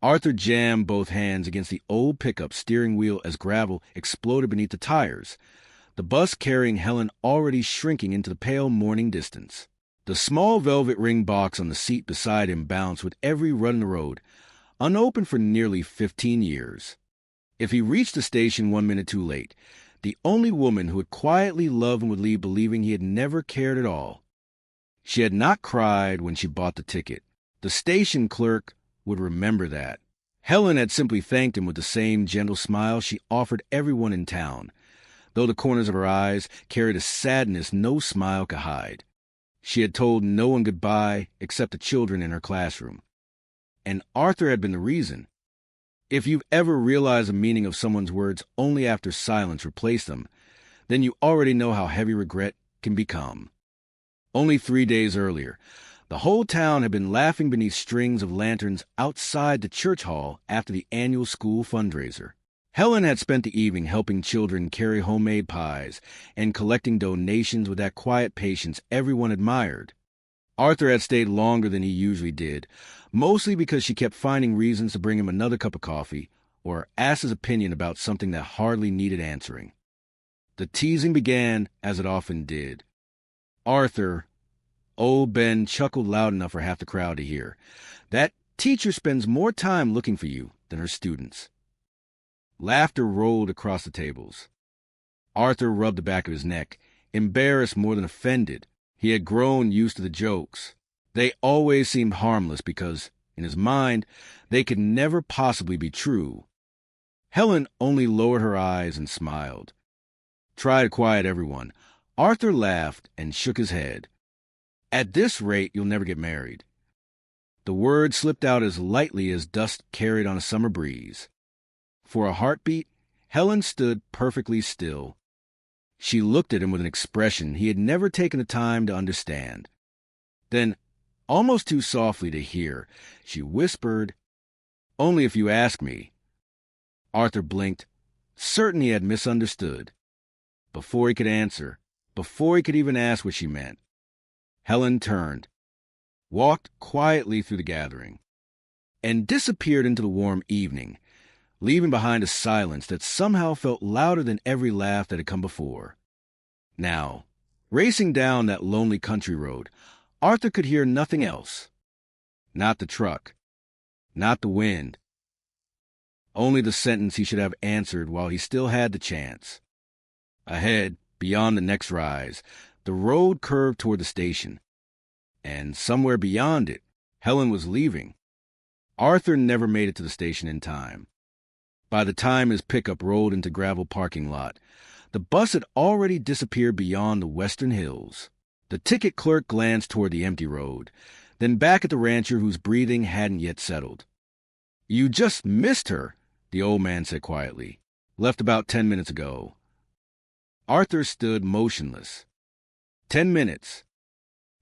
Arthur jammed both hands against the old pickup steering wheel as gravel exploded beneath the tires, the bus carrying Helen already shrinking into the pale morning distance. The small velvet ring box on the seat beside him bounced with every run in the road, unopened for nearly 15 years. If he reached the station 1 minute too late, the only woman who had quietly loved him would leave believing he had never cared at all. She had not cried when she bought the ticket. The station clerk would remember that. Helen had simply thanked him with the same gentle smile she offered everyone in town, though the corners of her eyes carried a sadness no smile could hide. She had told no one goodbye except the children in her classroom. And Arthur had been the reason. If you've ever realized the meaning of someone's words only after silence replaced them, then you already know how heavy regret can become. Only 3 days earlier, the whole town had been laughing beneath strings of lanterns outside the church hall after the annual school fundraiser. Helen had spent the evening helping children carry homemade pies and collecting donations with that quiet patience everyone admired. Arthur had stayed longer than he usually did, mostly because she kept finding reasons to bring him another cup of coffee or ask his opinion about something that hardly needed answering. The teasing began, as it often did. Arthur, old Ben chuckled loud enough for half the crowd to hear. That teacher spends more time looking for you than her students. Laughter rolled across the tables. Arthur rubbed the back of his neck, embarrassed more than offended. He had grown used to the jokes. They always seemed harmless because, in his mind, they could never possibly be true. Helen only lowered her eyes and smiled. Try to quiet everyone. Arthur laughed and shook his head. At this rate, you'll never get married. The word slipped out as lightly as dust carried on a summer breeze. For a heartbeat, Helen stood perfectly still. She looked at him with an expression he had never taken the time to understand. Then, almost too softly to hear, she whispered, "Only if you ask me." Arthur blinked, certain he had misunderstood. Before he could answer, before he could even ask what she meant, Helen turned, walked quietly through the gathering, and disappeared into the warm evening, leaving behind a silence that somehow felt louder than every laugh that had come before. Now, racing down that lonely country road, Arthur could hear nothing else. Not the truck, not the wind. Only the sentence he should have answered while he still had the chance. Ahead, beyond the next rise, the road curved toward the station. And somewhere beyond it, Helen was leaving. Arthur never made it to the station in time. By the time his pickup rolled into gravel parking lot, the bus had already disappeared beyond the western hills. The ticket clerk glanced toward the empty road, then back at the rancher whose breathing hadn't yet settled. "You just missed her," the old man said quietly. "Left about 10 minutes ago." Arthur stood motionless. 10 minutes.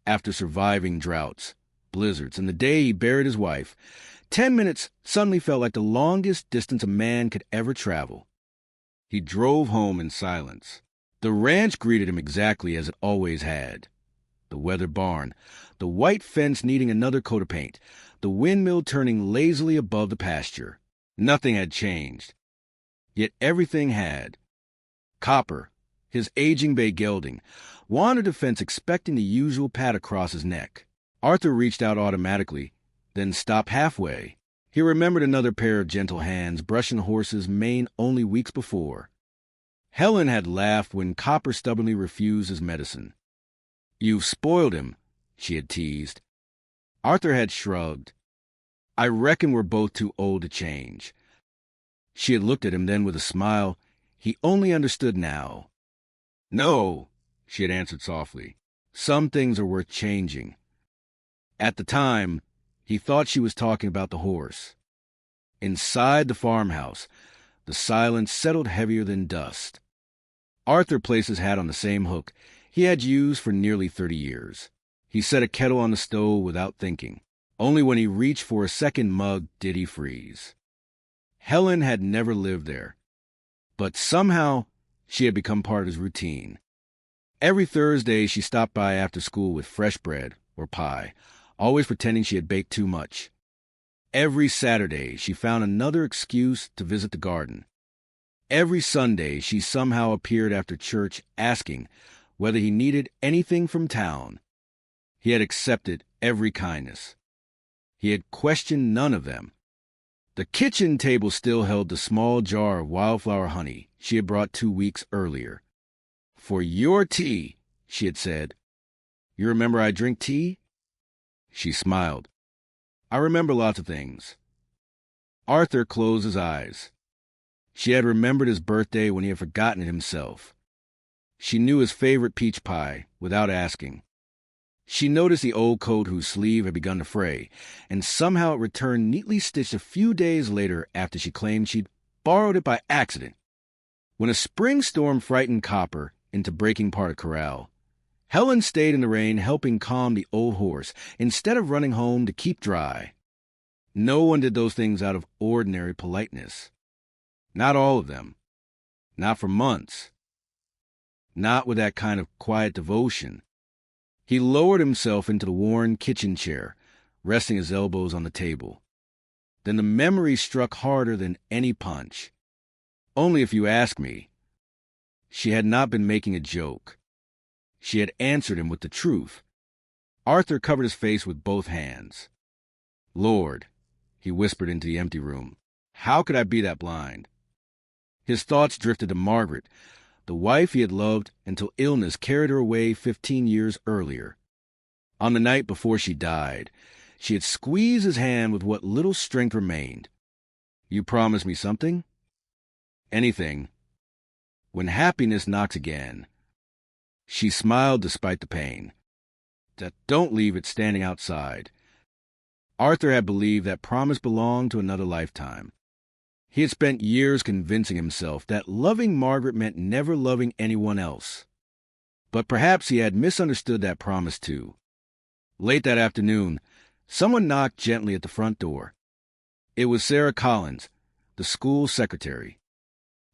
After surviving droughts, blizzards, and the day he buried his wife, 10 minutes suddenly felt like the longest distance a man could ever travel. He drove home in silence. The ranch greeted him exactly as it always had. The weathered barn, the white fence needing another coat of paint, the windmill turning lazily above the pasture. Nothing had changed. Yet everything had. Copper, his aging bay gelding, wandered the fence expecting the usual pat across his neck. Arthur reached out automatically, then stopped halfway. He remembered another pair of gentle hands brushing the horse's mane only weeks before. Helen had laughed when Copper stubbornly refused his medicine. "You've spoiled him," she had teased. Arthur had shrugged. "I reckon we're both too old to change." She had looked at him then with a smile he only understood now. "No," she had answered softly. "Some things are worth changing." At the time, he thought she was talking about the horse. Inside the farmhouse, the silence settled heavier than dust. Arthur placed his hat on the same hook he had used for nearly 30 years. He set a kettle on the stove without thinking. Only when he reached for a second mug did he freeze. Helen had never lived there, but somehow she had become part of his routine. Every Thursday she stopped by after school with fresh bread or pie, always pretending she had baked too much. Every Saturday, she found another excuse to visit the garden. Every Sunday, she somehow appeared after church asking whether he needed anything from town. He had accepted every kindness. He had questioned none of them. The kitchen table still held the small jar of wildflower honey she had brought 2 weeks earlier. "For your tea," she had said. "You remember I drink tea?" She smiled. "I remember lots of things." Arthur closed his eyes. She had remembered his birthday when he had forgotten it himself. She knew his favorite peach pie without asking. She noticed the old coat whose sleeve had begun to fray, and somehow it returned neatly stitched a few days later after she claimed she'd borrowed it by accident. When a spring storm frightened Copper into breaking part of corral, Helen stayed in the rain helping calm the old horse instead of running home to keep dry. No one did those things out of ordinary politeness. Not all of them. Not for months. Not with that kind of quiet devotion. He lowered himself into the worn kitchen chair, resting his elbows on the table. Then the memory struck harder than any punch. Only if you ask me. She had not been making a joke. She had answered him with the truth. Arthur covered his face with both hands. "Lord," he whispered into the empty room, "how could I be that blind?" His thoughts drifted to Margaret, the wife he had loved until illness carried her away 15 years earlier. On the night before she died, she had squeezed his hand with what little strength remained. "You promised me something?" "Anything. When happiness knocks again." She smiled despite the pain. "Don't leave it standing outside." Arthur had believed that promise belonged to another lifetime. He had spent years convincing himself that loving Margaret meant never loving anyone else. But perhaps he had misunderstood that promise too. Late that afternoon, someone knocked gently at the front door. It was Sarah Collins, the school secretary.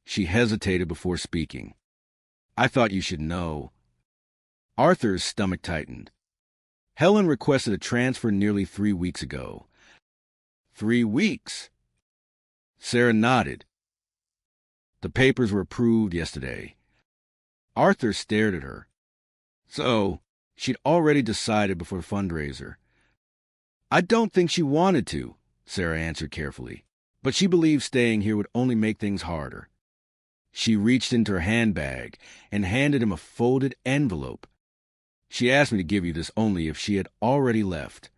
She hesitated before speaking. "I thought you should know." Arthur's stomach tightened. Helen requested a transfer nearly 3 weeks ago. 3 weeks? Sarah nodded. "The papers were approved yesterday." Arthur stared at her. So, she'd already decided before the fundraiser. "I don't think she wanted to," Sarah answered carefully, "but she believed staying here would only make things harder." She reached into her handbag and handed him a folded envelope. "She asked me to give you this only if she had already left."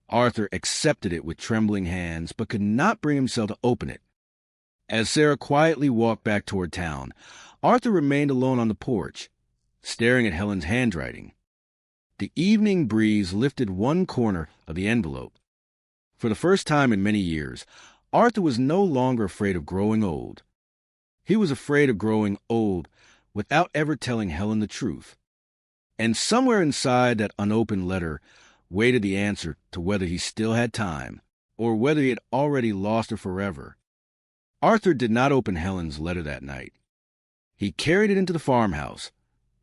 Arthur accepted it with trembling hands, but could not bring himself to open it. As Sarah quietly walked back toward town, Arthur remained alone on the porch, staring at Helen's handwriting. The evening breeze lifted one corner of the envelope. For the first time in many years, Arthur was no longer afraid of growing old. He was afraid of growing old without ever telling Helen the truth. And somewhere inside that unopened letter waited the answer to whether he still had time, or whether he had already lost her forever. Arthur did not open Helen's letter that night. He carried it into the farmhouse,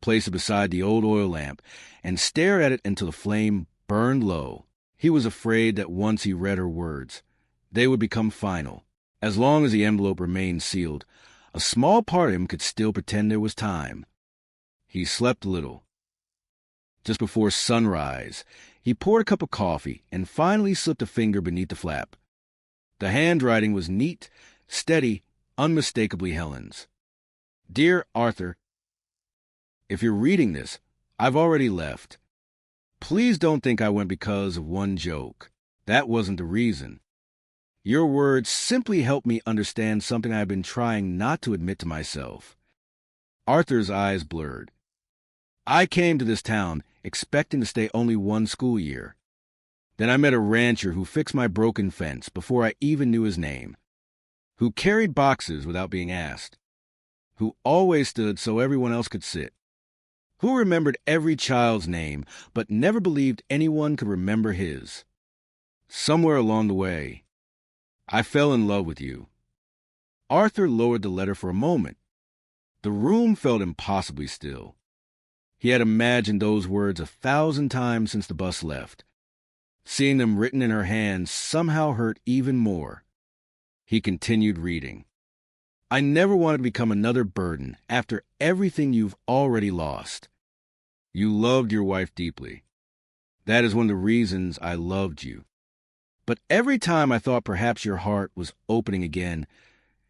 placed it beside the old oil lamp, and stared at it until the flame burned low. He was afraid that once he read her words, they would become final. As long as the envelope remained sealed, a small part of him could still pretend there was time. He slept little. Just before sunrise, he poured a cup of coffee and finally slipped a finger beneath the flap. The handwriting was neat, steady, unmistakably Helen's. "Dear Arthur, if you're reading this, I've already left. Please don't think I went because of one joke. That wasn't the reason. Your words simply helped me understand something I've been trying not to admit to myself." Arthur's eyes blurred. "I came to this town expecting to stay only 1 school year. Then I met a rancher who fixed my broken fence before I even knew his name, who carried boxes without being asked, who always stood so everyone else could sit, who remembered every child's name but never believed anyone could remember his. Somewhere along the way, I fell in love with you." Arthur lowered the letter for a moment. The room felt impossibly still. He had imagined those words 1,000 times since the bus left. Seeing them written in her hand somehow hurt even more. He continued reading. I never wanted to become another burden after everything you've already lost. You loved your wife deeply. That is one of the reasons I loved you. But every time I thought perhaps your heart was opening again,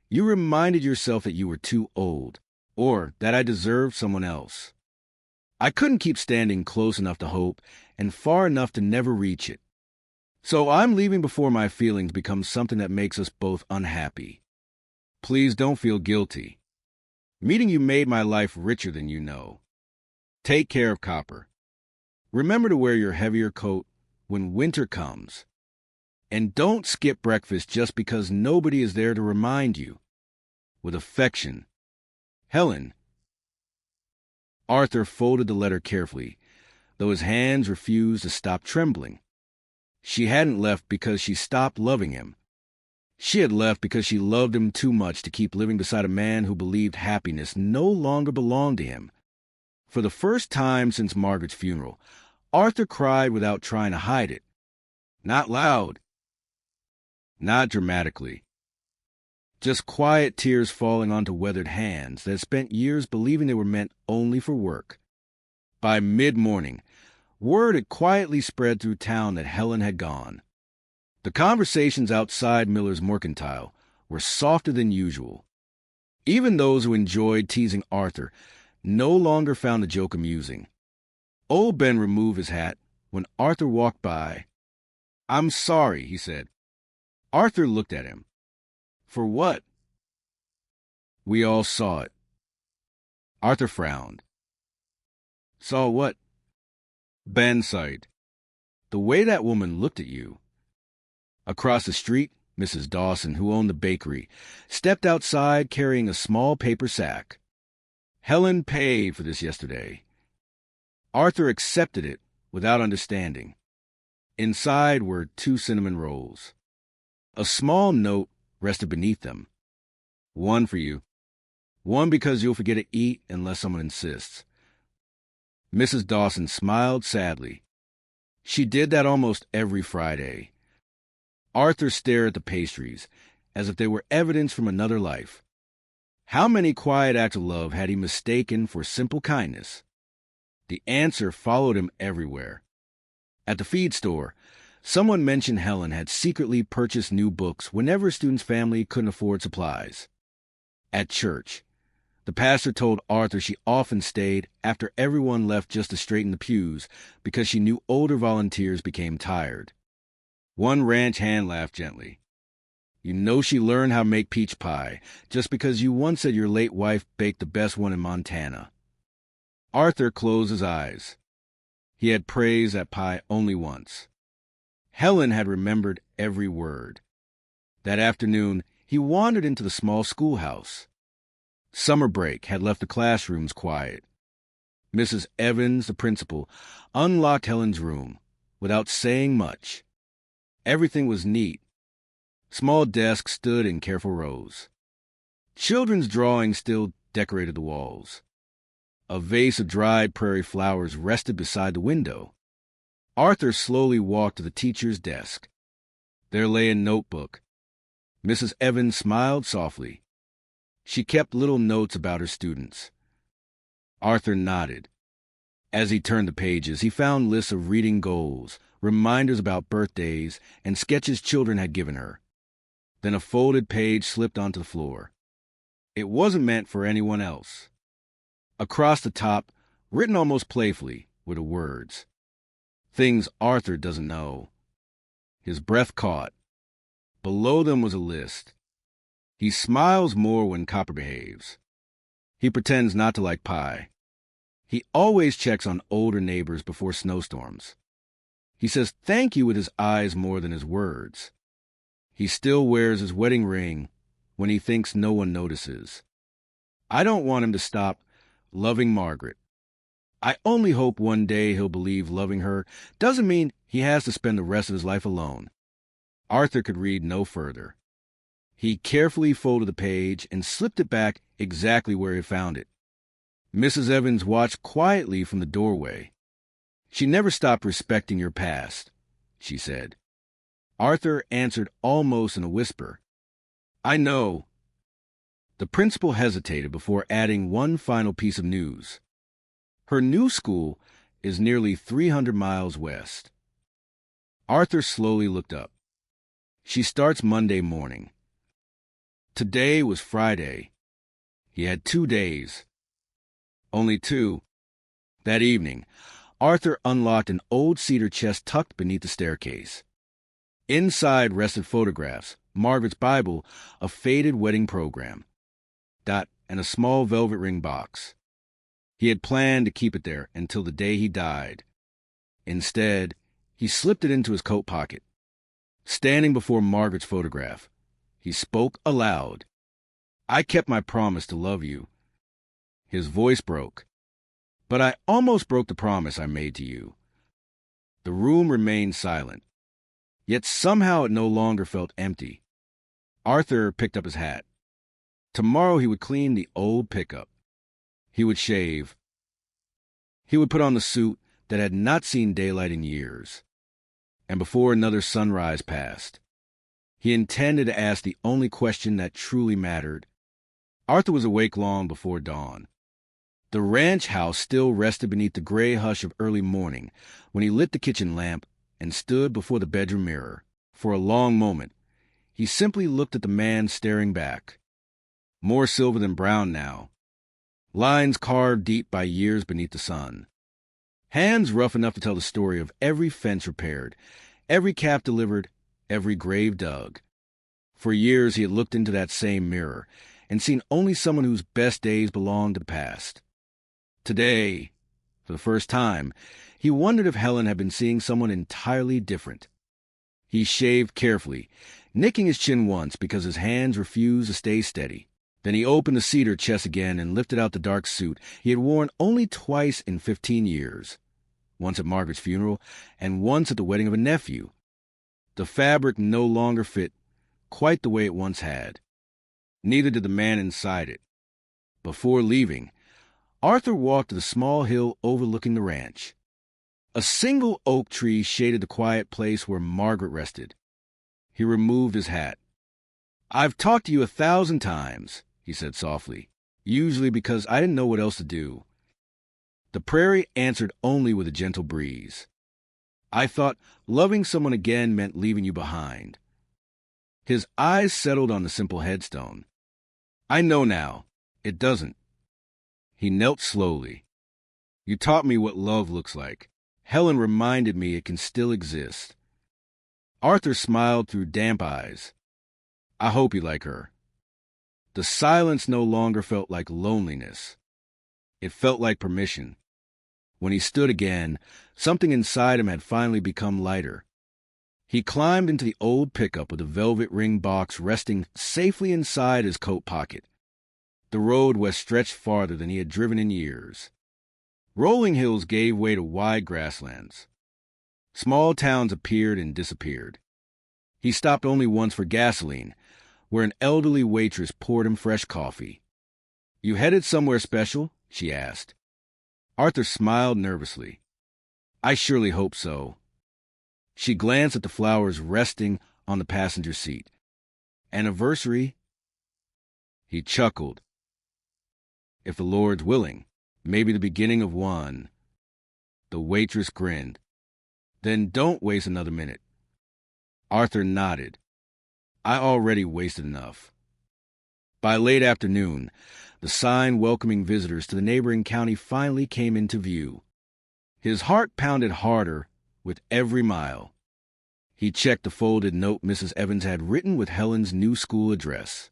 you reminded yourself that you were too old, or that I deserved someone else. I couldn't keep standing close enough to hope and far enough to never reach it. So I'm leaving before my feelings become something that makes us both unhappy. Please don't feel guilty. Meeting you made my life richer than you know. Take care of Copper. Remember to wear your heavier coat when winter comes. And don't skip breakfast just because nobody is there to remind you. With affection, Helen. Arthur folded the letter carefully, though his hands refused to stop trembling. She hadn't left because she stopped loving him. She had left because she loved him too much to keep living beside a man who believed happiness no longer belonged to him. For the first time since Margaret's funeral, Arthur cried without trying to hide it. Not loud. Not dramatically. Just quiet tears falling onto weathered hands that had spent years believing they were meant only for work. By mid-morning, word had quietly spread through town that Helen had gone. The conversations outside Miller's Mercantile were softer than usual. Even those who enjoyed teasing Arthur no longer found the joke amusing. Old Ben removed his hat when Arthur walked by. "I'm sorry," he said. Arthur looked at him. "For what?" "We all saw it." Arthur frowned. "Saw what?" Ben sighed. "The way that woman looked at you." Across the street, Mrs. Dawson, who owned the bakery, stepped outside carrying a small paper sack. Helen paid for this yesterday. Arthur accepted it without understanding. Inside were 2 cinnamon rolls. A small note rested beneath them. "One for you. One because you'll forget to eat unless someone insists." Mrs. Dawson smiled sadly. She did that almost every Friday. Arthur stared at the pastries, as if they were evidence from another life. How many quiet acts of love had he mistaken for simple kindness? The answer followed him everywhere. At the feed store, someone mentioned Helen had secretly purchased new books whenever a student's family couldn't afford supplies. At church, the pastor told Arthur she often stayed after everyone left just to straighten the pews because she knew older volunteers became tired. One ranch hand laughed gently. "You know she learned how to make peach pie just because you once said your late wife baked the best one in Montana." Arthur closed his eyes. He had praised that pie only once. Helen had remembered every word. That afternoon, he wandered into the small schoolhouse. Summer break had left the classrooms quiet. Mrs. Evans, the principal, unlocked Helen's room without saying much. Everything was neat. Small desks stood in careful rows. Children's drawings still decorated the walls. A vase of dried prairie flowers rested beside the window. Arthur slowly walked to the teacher's desk. There lay a notebook. Mrs. Evans smiled softly. She kept little notes about her students. Arthur nodded. As he turned the pages, he found lists of reading goals, reminders about birthdays, and sketches children had given her. Then a folded page slipped onto the floor. It wasn't meant for anyone else. Across the top, written almost playfully, were the words, "Things Arthur doesn't know." His breath caught. Below them was a list. "He smiles more when Copper behaves. He pretends not to like pie. He always checks on older neighbors before snowstorms. He says thank you with his eyes more than his words. He still wears his wedding ring when he thinks no one notices. I don't want him to stop loving Margaret. I only hope one day he'll believe loving her doesn't mean he has to spend the rest of his life alone." Arthur could read no further. He carefully folded the page and slipped it back exactly where he found it. Mrs. Evans watched quietly from the doorway. She never stopped respecting your past. she said. Arthur answered almost in a whisper. I know. The principal hesitated before adding one final piece of news. Her new school is nearly 300 miles west. Arthur slowly looked up. She starts Monday morning. Today was Friday. He had 2 days. Only 2. That evening, Arthur unlocked an old cedar chest tucked beneath the staircase. Inside rested photographs, Margaret's Bible, a faded wedding program, and a small velvet ring box. He had planned to keep it there until the day he died. Instead, he slipped it into his coat pocket. Standing before Margaret's photograph, he spoke aloud. I kept my promise to love you. His voice broke. But I almost broke the promise I made to you. The room remained silent. Yet somehow it no longer felt empty. Arthur picked up his hat. Tomorrow he would clean the old pickup. He would shave. He would put on the suit that had not seen daylight in years. And before another sunrise passed, he intended to ask the only question that truly mattered. Arthur was awake long before dawn. The ranch house still rested beneath the gray hush of early morning when he lit the kitchen lamp and stood before the bedroom mirror. For a long moment, he simply looked at the man staring back. More silver than brown now. Lines carved deep by years beneath the sun. Hands rough enough to tell the story of every fence repaired, every calf delivered, every grave dug. For years he had looked into that same mirror and seen only someone whose best days belonged to the past. Today, for the first time, he wondered if Helen had been seeing someone entirely different. He shaved carefully, nicking his chin once because his hands refused to stay steady. Then he opened the cedar chest again and lifted out the dark suit he had worn only twice in 15 years, once at Margaret's funeral and once at the wedding of a nephew. The fabric no longer fit quite the way it once had. Neither did the man inside it. Before leaving, Arthur walked to the small hill overlooking the ranch. A single oak tree shaded the quiet place where Margaret rested. He removed his hat. I've talked to you 1,000 times, he said softly, usually because I didn't know what else to do. The prairie answered only with a gentle breeze. I thought loving someone again meant leaving you behind. His eyes settled on the simple headstone. I know now. It doesn't. He knelt slowly. You taught me what love looks like. Helen reminded me it can still exist. Arthur smiled through damp eyes. I hope you like her. The silence no longer felt like loneliness. It felt like permission. When he stood again, something inside him had finally become lighter. He climbed into the old pickup with the velvet ring box resting safely inside his coat pocket. The road west stretched farther than he had driven in years. Rolling hills gave way to wide grasslands. Small towns appeared and disappeared. He stopped only once for gasoline, where an elderly waitress poured him fresh coffee. You headed somewhere special? She asked. Arthur smiled nervously. I surely hope so. She glanced at the flowers resting on the passenger seat. Anniversary? He chuckled. If the Lord's willing, maybe the beginning of one. The waitress grinned. Then don't waste another minute. Arthur nodded. I already wasted enough. By late afternoon, the sign welcoming visitors to the neighboring county finally came into view. His heart pounded harder with every mile. He checked the folded note Mrs. Evans had written with Helen's new school address.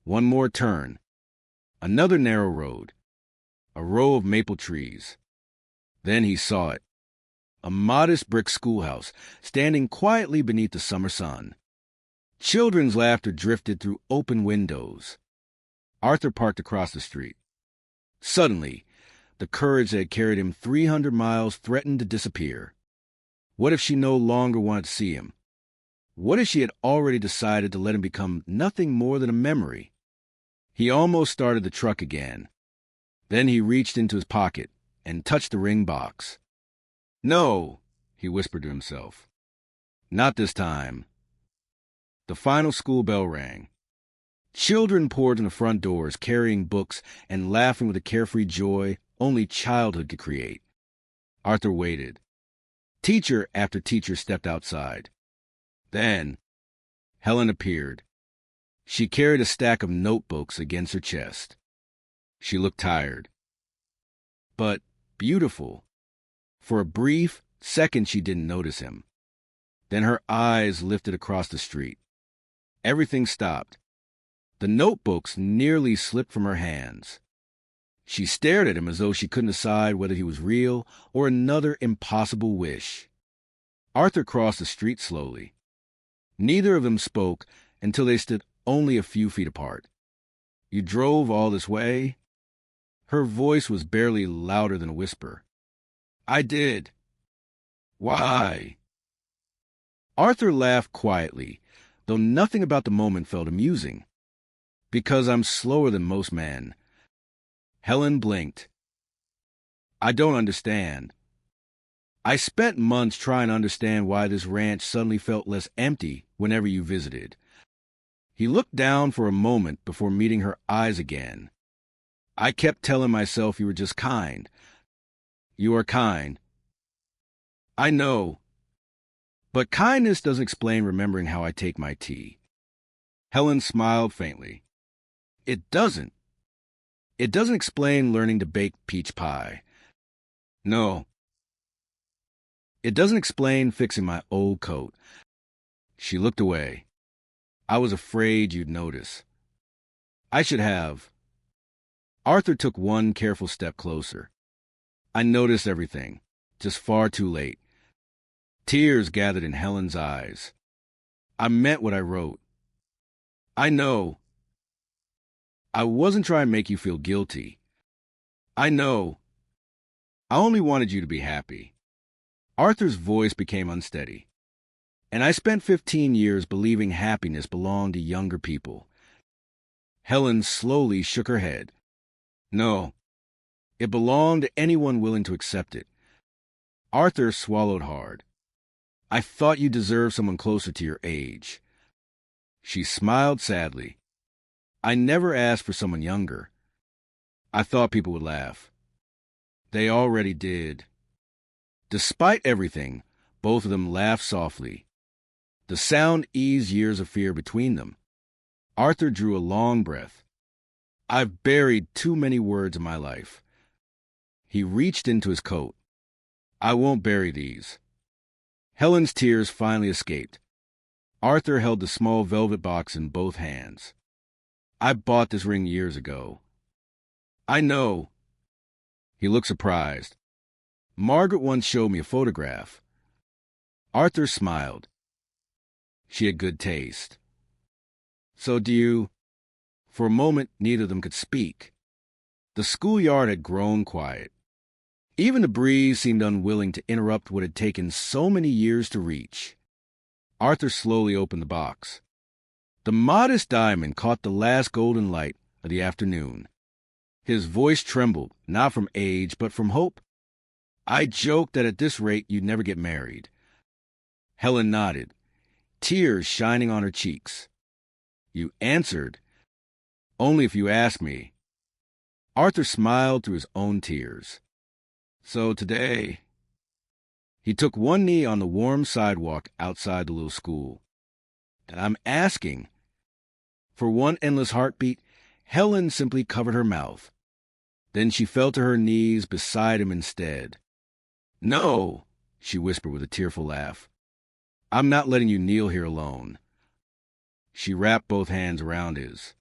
One more turn. Another narrow road. A row of maple trees. Then he saw it. A modest brick schoolhouse standing quietly beneath the summer sun. Children's laughter drifted through open windows. Arthur parked across the street. Suddenly, the courage that had carried him 300 miles threatened to disappear. What if she no longer wanted to see him? What if she had already decided to let him become nothing more than a memory? He almost started the truck again. Then he reached into his pocket and touched the ring box. No, he whispered to himself. Not this time. The final school bell rang. Children poured in the front doors, carrying books and laughing with a carefree joy only childhood could create. Arthur waited. Teacher after teacher stepped outside. Then, Helen appeared. She carried a stack of notebooks against her chest. She looked tired, but beautiful. For a brief second, she didn't notice him. Then her eyes lifted across the street. Everything stopped. The notebooks nearly slipped from her hands. She stared at him as though she couldn't decide whether he was real or another impossible wish. Arthur crossed the street slowly. Neither of them spoke until they stood only a few feet apart. "You drove all this way?" Her voice was barely louder than a whisper. "I did." "Why?" Arthur laughed quietly, though nothing about the moment felt amusing. "Because I'm slower than most men." Helen blinked. "I don't understand." "I spent months trying to understand why this ranch suddenly felt less empty whenever you visited." He looked down for a moment before meeting her eyes again. "I kept telling myself you were just kind." "You are kind." "I know. But kindness doesn't explain remembering how I take my tea." Helen smiled faintly. "It doesn't. It doesn't explain learning to bake peach pie." "No. It doesn't explain fixing my old coat." She looked away. "I was afraid you'd notice." "I should have." Arthur took one careful step closer. "I noticed everything, just far too late." Tears gathered in Helen's eyes. "I meant what I wrote." "I know. I wasn't trying to make you feel guilty." "I know. I only wanted you to be happy." Arthur's voice became unsteady. "And I spent 15 years believing happiness belonged to younger people." Helen slowly shook her head. "No. It belonged to anyone willing to accept it." Arthur swallowed hard. "I thought you deserved someone closer to your age." She smiled sadly. "I never asked for someone younger. I thought people would laugh." They already did. Despite everything, both of them laughed softly. The sound eased years of fear between them. Arthur drew a long breath. "I've buried too many words in my life." He reached into his coat. "I won't bury these." Helen's tears finally escaped. Arthur held the small velvet box in both hands. "I bought this ring years ago." "I know." He looked surprised. "Margaret once showed me a photograph." Arthur smiled. She had good taste. "So do you—" For a moment, neither of them could speak. The schoolyard had grown quiet. Even the breeze seemed unwilling to interrupt what had taken so many years to reach. Arthur slowly opened the box. The modest diamond caught the last golden light of the afternoon. His voice trembled, not from age, but from hope. "I joked that at this rate you'd never get married." Helen nodded, tears shining on her cheeks. "You answered, 'Only if you ask me.'" Arthur smiled through his own tears. "So today—" He took one knee on the warm sidewalk outside the little school. "And I'm asking—" For one endless heartbeat, Helen simply covered her mouth. Then she fell to her knees beside him instead. "No," she whispered with a tearful laugh. "I'm not letting you kneel here alone." She wrapped both hands around his.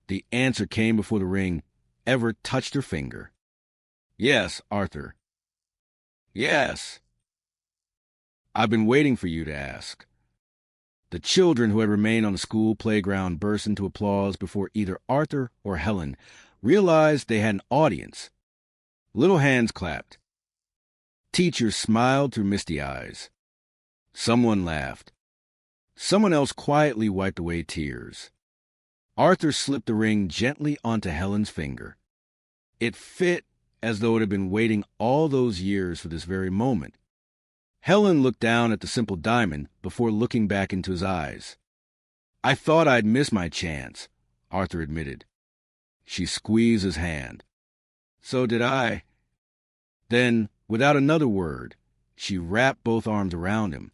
The answer came before the ring ever touched her finger. "Yes, Arthur." "Yes." "I've been waiting for you to ask." The children who had remained on the school playground burst into applause before either Arthur or Helen realized they had an audience. Little hands clapped. Teachers smiled through misty eyes. Someone laughed. Someone else quietly wiped away tears. Arthur slipped the ring gently onto Helen's finger. It fit as though it had been waiting all those years for this very moment. Helen looked down at the simple diamond before looking back into his eyes. "I thought I'd miss my chance," Arthur admitted. She squeezed his hand. "So did I." Then, without another word, she wrapped both arms around him.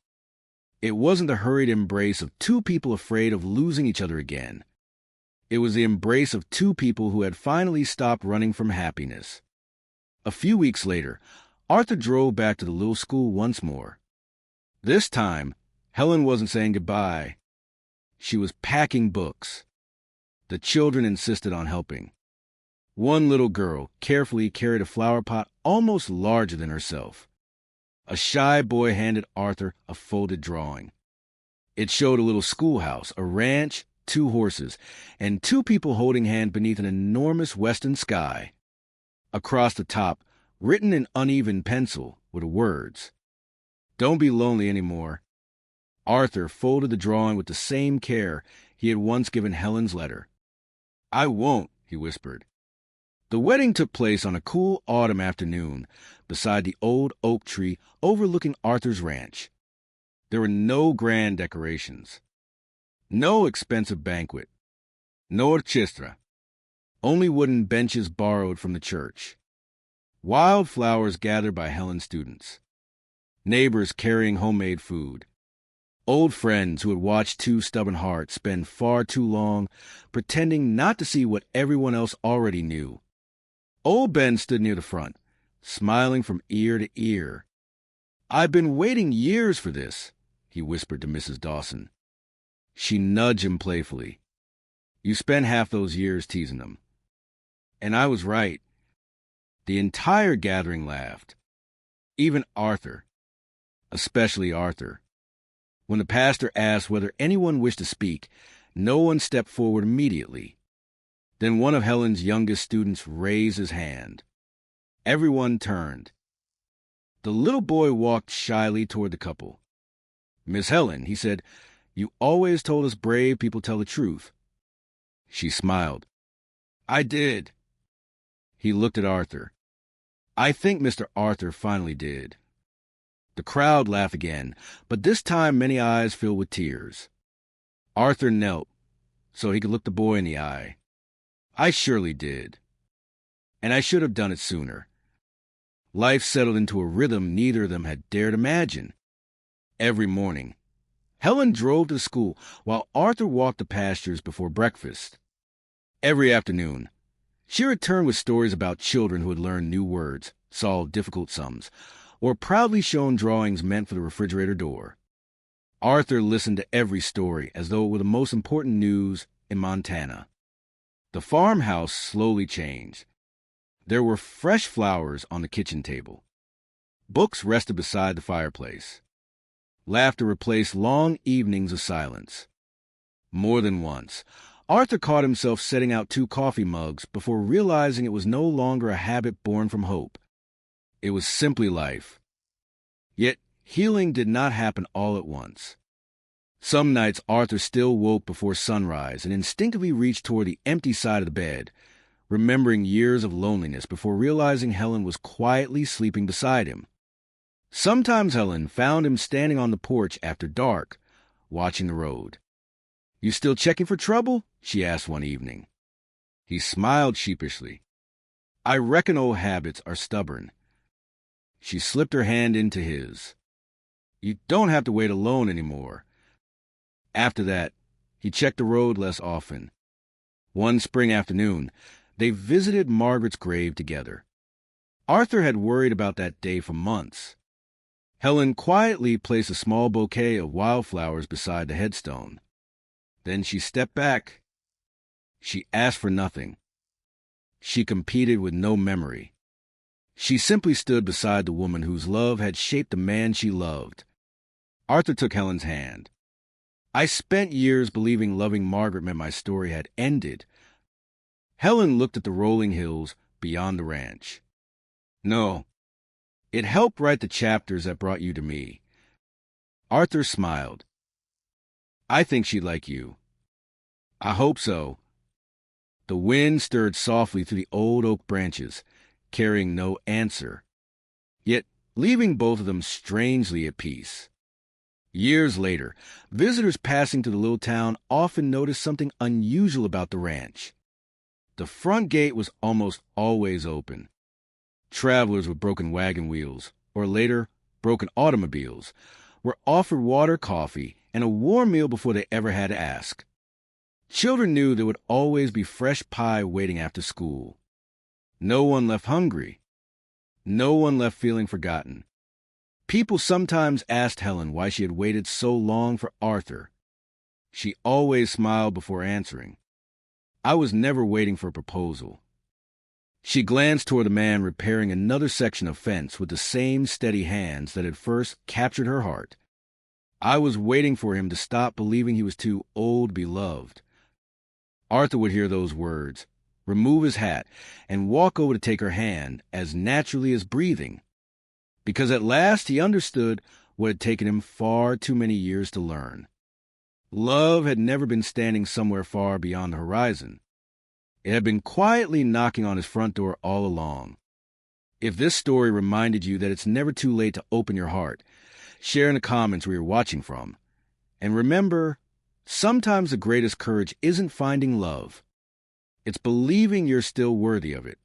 It wasn't the hurried embrace of two people afraid of losing each other again. It was the embrace of two people who had finally stopped running from happiness. A few weeks later, Arthur drove back to the little school once more. This time, Helen wasn't saying goodbye. She was packing books. The children insisted on helping. One little girl carefully carried a flower pot almost larger than herself. A shy boy handed Arthur a folded drawing. It showed a little schoolhouse, a ranch, 2 horses, and 2 people holding hands beneath an enormous western sky. Across the top, written in uneven pencil, were the words, "Don't be lonely anymore." Arthur folded the drawing with the same care he had once given Helen's letter. "I won't," he whispered. The wedding took place on a cool autumn afternoon beside the old oak tree overlooking Arthur's ranch. There were no grand decorations, no expensive banquet, no orchestra, only wooden benches borrowed from the church, wild flowers gathered by Helen's students, neighbors carrying homemade food, old friends who had watched 2 stubborn hearts spend far too long pretending not to see what everyone else already knew. Old Ben stood near the front, smiling from ear to ear. "I've been waiting years for this," he whispered to Mrs. Dawson. She nudged him playfully. "You spent half those years teasing them." And I was right. The entire gathering laughed. Even Arthur. Especially Arthur. When the pastor asked whether anyone wished to speak, no one stepped forward immediately. Then one of Helen's youngest students raised his hand. Everyone turned. The little boy walked shyly toward the couple. "Miss Helen," he said, "you always told us brave people tell the truth." She smiled. "I did." He looked at Arthur. "I think Mr. Arthur finally did." The crowd laughed again, but this time many eyes filled with tears. Arthur knelt so he could look the boy in the eye. "I surely did. And I should have done it sooner." Life settled into a rhythm neither of them had dared imagine. Every morning, Helen drove to school while Arthur walked the pastures before breakfast. Every afternoon, she returned with stories about children who had learned new words, solved difficult sums, or proudly shown drawings meant for the refrigerator door. Arthur listened to every story as though it were the most important news in Montana. The farmhouse slowly changed. There were fresh flowers on the kitchen table. Books rested beside the fireplace. Laughter replaced long evenings of silence. More than once, Arthur caught himself setting out 2 coffee mugs before realizing it was no longer a habit born from hope. It was simply life. Yet healing did not happen all at once. Some nights Arthur still woke before sunrise and instinctively reached toward the empty side of the bed, remembering years of loneliness before realizing Helen was quietly sleeping beside him. Sometimes Helen found him standing on the porch after dark, watching the road. "You still checking for trouble?" she asked one evening. He smiled sheepishly. "I reckon old habits are stubborn." She slipped her hand into his. "You don't have to wait alone anymore." After that, he checked the road less often. One spring afternoon, they visited Margaret's grave together. Arthur had worried about that day for months. Helen quietly placed a small bouquet of wildflowers beside the headstone. Then she stepped back. She asked for nothing. She competed with no memory. She simply stood beside the woman whose love had shaped the man she loved. Arthur took Helen's hand. "I spent years believing loving Margaret meant my story had ended." Helen looked at the rolling hills beyond the ranch. "No, it helped write the chapters that brought you to me." Arthur smiled. "I think she'd like you." "I hope so." The wind stirred softly through the old oak branches, carrying no answer. Yet leaving both of them strangely at peace. Years later, visitors passing to the little town often noticed something unusual about the ranch. The front gate was almost always open. Travelers with broken wagon wheels, or later, broken automobiles, were offered water, coffee, and a warm meal before they ever had to ask. Children knew there would always be fresh pie waiting after school. No one left hungry. No one left feeling forgotten. People sometimes asked Helen why she had waited so long for Arthur. She always smiled before answering. I was never waiting for a proposal. She glanced toward the man repairing another section of fence with the same steady hands that had first captured her heart. I was waiting for him to stop believing he was too old to be loved. Arthur would hear those words, remove his hat, and walk over to take her hand as naturally as breathing, because at last he understood what had taken him far too many years to learn. Love had never been standing somewhere far beyond the horizon. It had been quietly knocking on his front door all along. If this story reminded you that it's never too late to open your heart, share in the comments where you're watching from. And remember, sometimes the greatest courage isn't finding love. It's believing you're still worthy of it.